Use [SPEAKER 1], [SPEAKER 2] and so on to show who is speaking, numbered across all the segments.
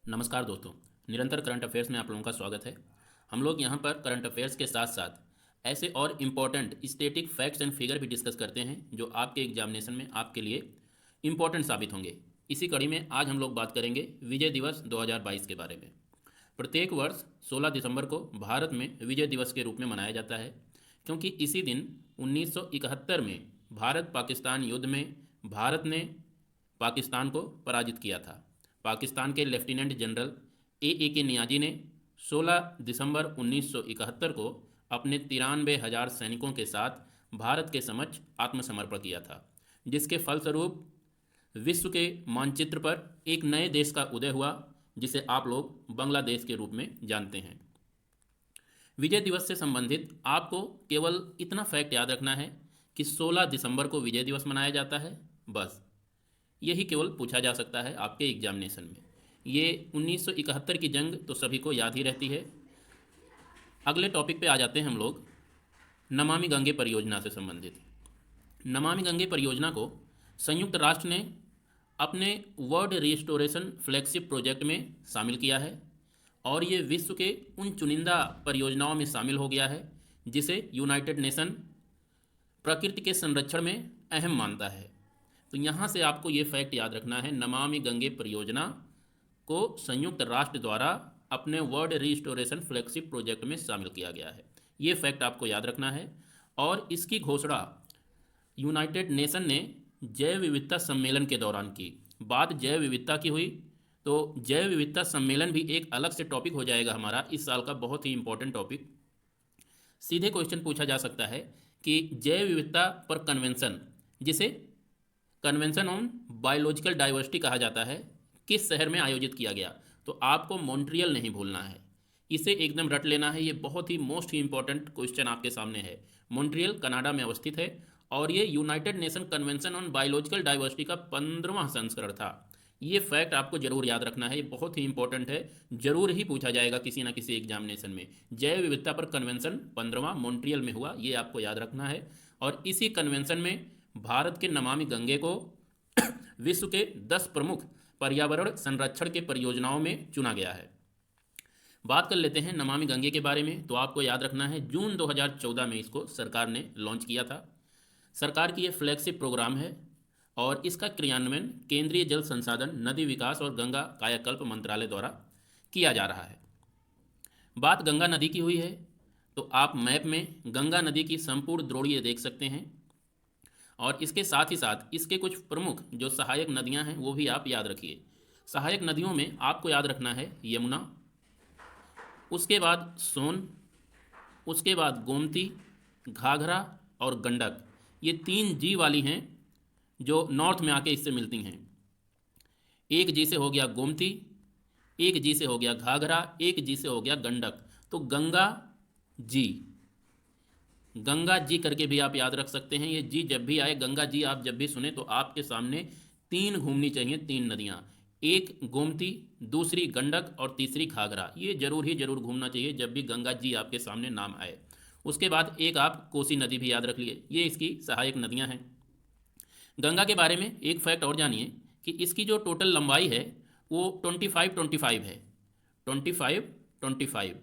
[SPEAKER 1] नमस्कार दोस्तों। निरंतर करंट अफेयर्स में आप लोगों का स्वागत है। हम लोग यहाँ पर करंट अफेयर्स के साथ साथ ऐसे और important static facts and figure भी डिस्कस करते हैं जो आपके एग्जामिनेशन में आपके लिए इम्पॉर्टेंट साबित होंगे। इसी कड़ी में आज हम लोग बात करेंगे विजय दिवस 2022 के बारे में। प्रत्येक वर्ष 16 दिसंबर को भारत में विजय दिवस के रूप में मनाया जाता है, क्योंकि इसी दिन 1971 में भारत पाकिस्तान युद्ध में भारत ने पाकिस्तान को पराजित किया था। पाकिस्तान के लेफ्टिनेंट जनरल ए के नियाजी ने 16 दिसंबर 1971 को अपने 93,000 सैनिकों के साथ भारत के समक्ष आत्मसमर्पण किया था, जिसके फलस्वरूप विश्व के मानचित्र पर एक नए देश का उदय हुआ, जिसे आप लोग बांग्लादेश के रूप में जानते हैं। विजय दिवस से संबंधित आपको केवल इतना फैक्ट याद रखना है कि 16 दिसंबर को विजय दिवस मनाया जाता है। बस यही केवल पूछा जा सकता है आपके एग्जामिनेशन में। ये 1971 की जंग तो सभी को याद ही रहती है। अगले टॉपिक पे आ जाते हैं हम लोग, नमामि गंगे परियोजना से संबंधित। नमामि गंगे परियोजना को संयुक्त राष्ट्र ने अपने वर्ल्ड रिस्टोरेशन फ्लैगशिप प्रोजेक्ट में शामिल किया है और ये विश्व के उन चुनिंदा परियोजनाओं में शामिल हो गया है जिसे यूनाइटेड नेशन प्रकृति के संरक्षण में अहम मानता है। तो यहाँ से आपको ये फैक्ट याद रखना है, नमामि गंगे परियोजना को संयुक्त राष्ट्र द्वारा अपने वर्ल्ड रिस्टोरेशन फ्लैगशिप प्रोजेक्ट में शामिल किया गया है। ये फैक्ट आपको याद रखना है। और इसकी घोषणा यूनाइटेड नेशन ने जैव विविधता सम्मेलन के दौरान की। बात जैव विविधता की हुई तो जैव विविधता सम्मेलन भी एक अलग से टॉपिक हो जाएगा हमारा इस साल का, बहुत ही इंपॉर्टेंट टॉपिक। सीधे क्वेश्चन पूछा जा सकता है कि जैव विविधता पर कन्वेंशन, जिसे कन्वेंशन ऑन बायोलॉजिकल डाइवर्सिटी कहा जाता है, किस शहर में आयोजित किया गया? तो आपको मॉन्ट्रियल नहीं भूलना है, इसे एकदम रट लेना है। ये बहुत ही मोस्ट इंपॉर्टेंट क्वेश्चन आपके सामने है। मॉन्ट्रियल कनाडा में अवस्थित है और ये United nation convention on biological diversity का 15वां संस्करण था। ये फैक्ट आपको जरूर याद रखना है, ये बहुत ही इंपॉर्टेंट है, जरूर ही पूछा जाएगा किसी ना किसी एग्जामिनेशन में। जैव विविधता पर कन्वेंशन 15वां मॉन्ट्रियल में हुआ, ये आपको याद रखना है। और इसी कन्वेंशन में भारत के नमामि गंगे को विश्व के 10 प्रमुख पर्यावरण संरक्षण के परियोजनाओं में चुना गया है। बात कर लेते हैं नमामि गंगे के बारे में। तो आपको याद रखना है जून 2014 में इसको सरकार ने लॉन्च किया था। सरकार की ये फ्लैगशिप प्रोग्राम है और इसका क्रियान्वयन केंद्रीय जल संसाधन, नदी विकास और गंगा कायाकल्प मंत्रालय द्वारा किया जा रहा है। बात गंगा नदी की हुई है तो आप मैप में गंगा नदी की संपूर्ण द्रोणीय देख सकते हैं और इसके साथ ही साथ इसके कुछ प्रमुख जो सहायक नदियां हैं वो भी आप याद रखिए। सहायक नदियों में आपको याद रखना है यमुना, उसके बाद सोन, उसके बाद गोमती, घाघरा और गंडक। ये 3 जी वाली हैं जो नॉर्थ में आके इससे मिलती हैं। एक जी से हो गया गोमती, एक जी से हो गया घाघरा, एक जी से हो गया गंडक। तो गंगा जी, गंगा जी करके भी आप याद रख सकते हैं। ये जी जब भी आए, गंगा जी आप जब भी सुने तो आपके सामने 3 घूमनी चाहिए, 3 नदियाँ, एक गोमती, दूसरी गंडक और तीसरी घाघरा। ये जरूर ही जरूर घूमना चाहिए जब भी गंगा जी आपके सामने नाम आए। उसके बाद एक आप कोसी नदी भी याद रख लिए, ये इसकी सहायक नदियाँ हैं। गंगा के बारे में एक फैक्ट और जानिए कि इसकी जो टोटल लंबाई है वो 25 है। 25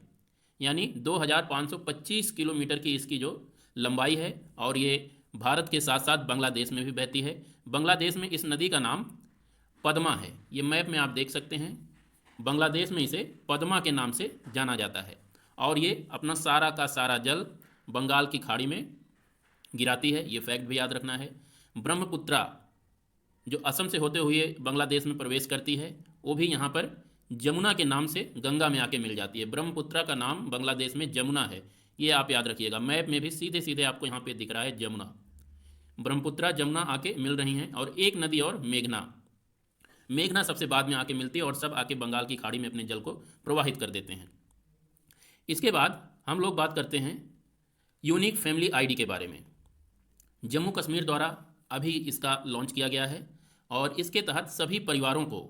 [SPEAKER 1] यानी 2525 किलोमीटर की इसकी जो लंबाई है। और ये भारत के साथ साथ बांग्लादेश में भी बहती है। बांग्लादेश में इस नदी का नाम पद्मा है, ये मैप में आप देख सकते हैं। बांग्लादेश में इसे पद्मा के नाम से जाना जाता है और ये अपना सारा का सारा जल बंगाल की खाड़ी में गिराती है, ये फैक्ट भी याद रखना है। ब्रह्मपुत्रा जो असम से होते हुए बांग्लादेश में प्रवेश करती है, वो भी यहाँ पर जमुना के नाम से गंगा में आके मिल जाती है। ब्रह्मपुत्रा का नाम बांग्लादेश में जमुना है, ये आप याद रखिएगा। मैप में भी सीधे सीधे आपको यहाँ पे दिख रहा है जमुना, ब्रह्मपुत्रा जमुना आके मिल रही हैं। और एक नदी और मेघना, मेघना सबसे बाद में आके मिलती है और सब आके बंगाल की खाड़ी में अपने जल को प्रवाहित कर देते हैं। इसके बाद हम लोग बात करते हैं यूनिक फैमिली आईडी के बारे में। जम्मू कश्मीर द्वारा अभी इसका लॉन्च किया गया है और इसके तहत सभी परिवारों को,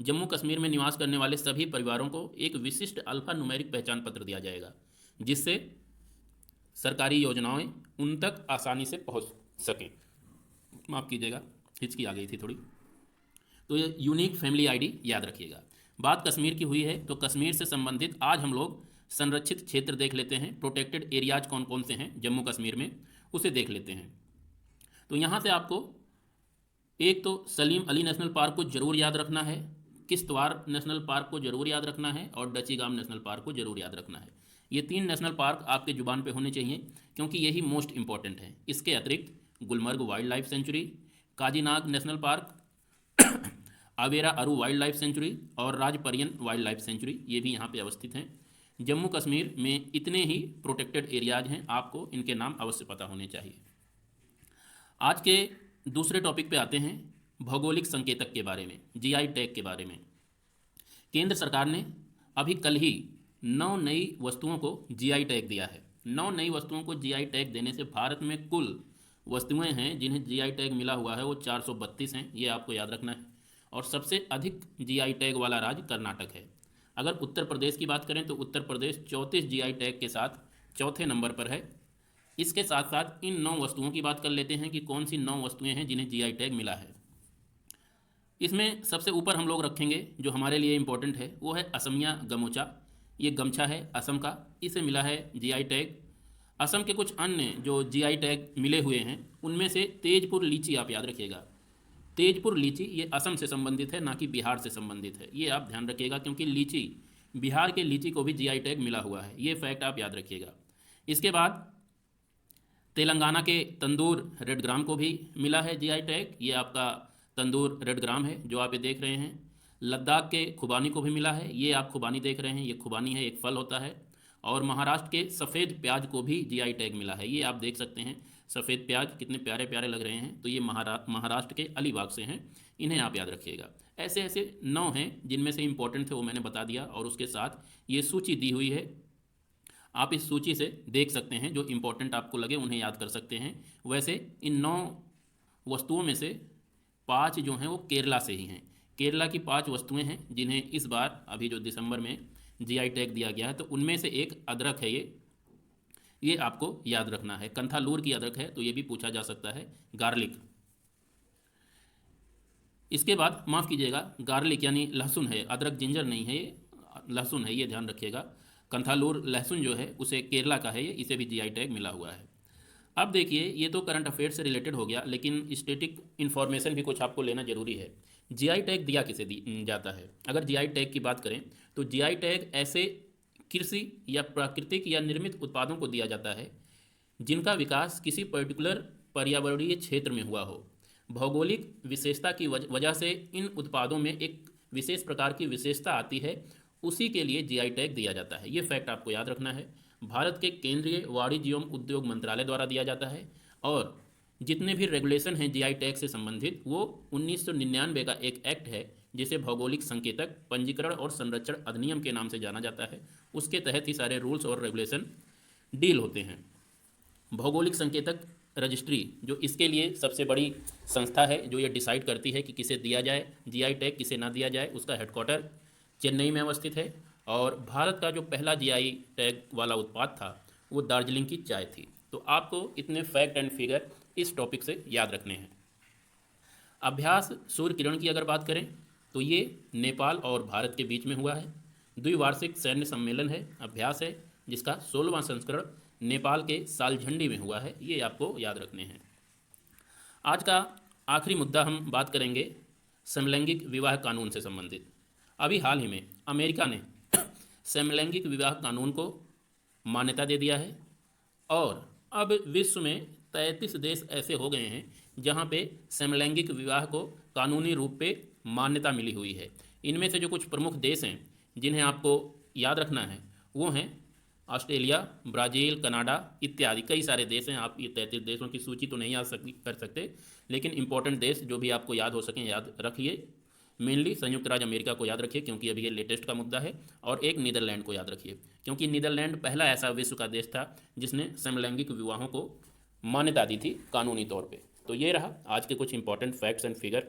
[SPEAKER 1] जम्मू कश्मीर में निवास करने वाले सभी परिवारों को एक विशिष्ट अल्फा न्यूमेरिक पहचान पत्र दिया जाएगा, जिससे सरकारी योजनाएं उन तक आसानी से पहुंच सकें। माफ़ कीजिएगा, हिचकी आ गई थी थोड़ी। तो ये यूनिक फैमिली आईडी याद रखिएगा। बात कश्मीर की हुई है तो कश्मीर से संबंधित आज हम लोग संरक्षित क्षेत्र देख लेते हैं। प्रोटेक्टेड एरियाज कौन कौन से हैं जम्मू कश्मीर में, उसे देख लेते हैं। तो यहाँ से आपको एक तो सलीम अली नेशनल पार्क को ज़रूर याद रखना है, किश्तवाड़ नेशनल पार्क को ज़रूर याद रखना है और डचीगाम नेशनल पार्क को ज़रूर याद रखना है। ये 3 नेशनल पार्क आपके ज़ुबान पे होने चाहिए क्योंकि यही मोस्ट इंपॉर्टेंट है। इसके अतिरिक्त Gulmarg wild life sanctuary, Kazinag national park, Overa Aru wild life century और राजपरियन वाइल्ड लाइफ सेंचुरी, ये भी यहाँ पे अवस्थित हैं। जम्मू कश्मीर में इतने ही प्रोटेक्टेड एरियाज हैं, आपको इनके नाम अवश्य पता होने चाहिए। आज के दूसरे टॉपिक पे आते हैं, भौगोलिक संकेतक के बारे में, जीआई टैग के बारे में। केंद्र सरकार ने अभी कल ही 9 नई वस्तुओं को जीआई टैग दिया है। 9 नई वस्तुओं को जीआई टैग देने से भारत में कुल वस्तुएं हैं जिन्हें जीआई टैग मिला हुआ है वो 432 हैं, ये आपको याद रखना है। और सबसे अधिक जीआई टैग वाला राज्य कर्नाटक है। अगर उत्तर प्रदेश की बात करें तो उत्तर प्रदेश 34 जीआई टैग के साथ चौथे नंबर पर है। इसके साथ साथ इन 9 वस्तुओं की बात कर लेते हैं कि कौन सी 9 वस्तुएं हैं जिन्हें जीआई टैग मिला है। इसमें सबसे ऊपर हम लोग रखेंगे जो हमारे लिए इम्पोर्टेंट है वो है असमिया गमोचा। ये गमछा है असम का, इसे मिला है जीआई टैग। असम के कुछ अन्य जो जीआई टैग मिले हुए हैं उनमें से तेजपुर लीची आप याद रखिएगा। तेजपुर लीची ये असम से संबंधित है, ना कि बिहार से संबंधित है। ये आप ध्यान रखिएगा क्योंकि लीची, बिहार के लीची को भी जीआई टैग मिला हुआ है, ये फैक्ट आप याद रखिएगा। इसके बाद तेलंगाना के तंदूर रेड ग्राम को भी मिला है जीआई टैग, ये आपका तंदूर रेड ग्राम है जो आप ये देख रहे हैं। लद्दाख के खुबानी को भी मिला है, ये आप खुबानी देख रहे हैं, ये खुबानी है, एक फल होता है। और महाराष्ट्र के सफ़ेद प्याज को भी जीआई टैग मिला है, ये आप देख सकते हैं। सफ़ेद प्याज कितने प्यारे प्यारे लग रहे हैं, तो ये महाराष्ट्र के अलीबाग से हैं, इन्हें आप याद रखिएगा। ऐसे ऐसे 9 हैं जिनमें से इंपॉर्टेंट थे वो मैंने बता दिया, और उसके साथ ये सूची दी हुई है, आप इस सूची से देख सकते हैं, जो इंपॉर्टेंट आपको लगे उन्हें याद कर सकते हैं। वैसे इन 9 वस्तुओं में से 5 जो हैं वो केरला से ही हैं। केरला की 5 वस्तुएं हैं जिन्हें इस बार अभी जो दिसंबर में जीआई टैग दिया गया है, तो उनमें से एक अदरक है, ये आपको याद रखना है। कंथालूर की अदरक है, तो ये भी पूछा जा सकता है। गार्लिक, इसके बाद माफ़ कीजिएगा, गार्लिक यानी लहसुन है, अदरक जिंजर नहीं है, ये लहसुन है, ये ध्यान रखिएगा। कंथालूर लहसुन जो है उसे केरला का है, ये इसे भी जीआई टैग मिला हुआ है। अब देखिए, ये तो करंट अफेयर से रिलेटेड हो गया, लेकिन स्टैटिक इन्फॉर्मेशन भी कुछ आपको लेना जरूरी है। जीआई टैग दिया किसे जाता है? अगर जीआई टैग की बात करें तो जीआई टैग ऐसे कृषि या प्राकृतिक या निर्मित उत्पादों को दिया जाता है जिनका विकास किसी पर्टिकुलर पर्यावरणीय क्षेत्र में हुआ हो। भौगोलिक विशेषता की वजह से इन उत्पादों में एक विशेष प्रकार की विशेषता आती है, उसी के लिए जीआई टैग दिया जाता है। ये फैक्ट आपको याद रखना है। भारत के केंद्रीय वाणिज्य एवं उद्योग मंत्रालय द्वारा दिया जाता है, और जितने भी रेगुलेशन हैं जीआई टैग से संबंधित वो 1999 का एक एक्ट है जिसे भौगोलिक संकेतक पंजीकरण और संरक्षण अधिनियम के नाम से जाना जाता है। उसके तहत ही सारे रूल्स और रेगुलेशन डील होते हैं। भौगोलिक संकेतक रजिस्ट्री जो इसके लिए सबसे बड़ी संस्था है, जो ये डिसाइड करती है कि किसे दिया जाए जीआई टैग, किसे ना दिया जाए, उसका हेडक्वार्टर चेन्नई में अवस्थित है। और भारत का जो पहला जीआई टैग वाला उत्पाद था वो दार्जिलिंग की चाय थी। तो आपको इतने फैक्ट एंड फिगर इस टॉपिक से याद रखने हैं। अभ्यास सूर्य किरण की अगर बात करें तो ये नेपाल और भारत के बीच में हुआ है। द्विवार्षिक सैन्य सम्मेलन है, अभ्यास है, जिसका 16वां संस्करण नेपाल के सालझंडी में हुआ है, ये आपको याद रखने हैं। आज का आखिरी मुद्दा हम बात करेंगे समलैंगिक विवाह कानून से संबंधित। अभी हाल ही में अमेरिका ने समलैंगिक विवाह कानून को मान्यता दे दिया है, और अब विश्व में 33 देश ऐसे हो गए हैं जहां पे समलैंगिक विवाह को कानूनी रूप पे मान्यता मिली हुई है। इनमें से जो कुछ प्रमुख देश हैं जिन्हें आपको याद रखना है वो हैं ऑस्ट्रेलिया, ब्राज़ील, कनाडा इत्यादि। कई सारे देश हैं, आप ये 33 देशों की सूची तो नहीं याद कर सकते, लेकिन इंपॉर्टेंट देश जो भी आपको याद हो सकें याद रखिए। मेनली संयुक्त राज्य अमेरिका को याद रखिए क्योंकि अभी ये लेटेस्ट का मुद्दा है, और एक नीदरलैंड को याद रखिए क्योंकि नीदरलैंड पहला ऐसा विश्व का देश था जिसने समलैंगिक विवाहों को मान्यता दी थी कानूनी तौर पे। तो ये रहा आज के कुछ इंपॉर्टेंट फैक्ट्स एंड फिगर।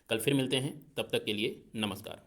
[SPEAKER 1] कल फिर मिलते हैं, तब तक के लिए नमस्कार।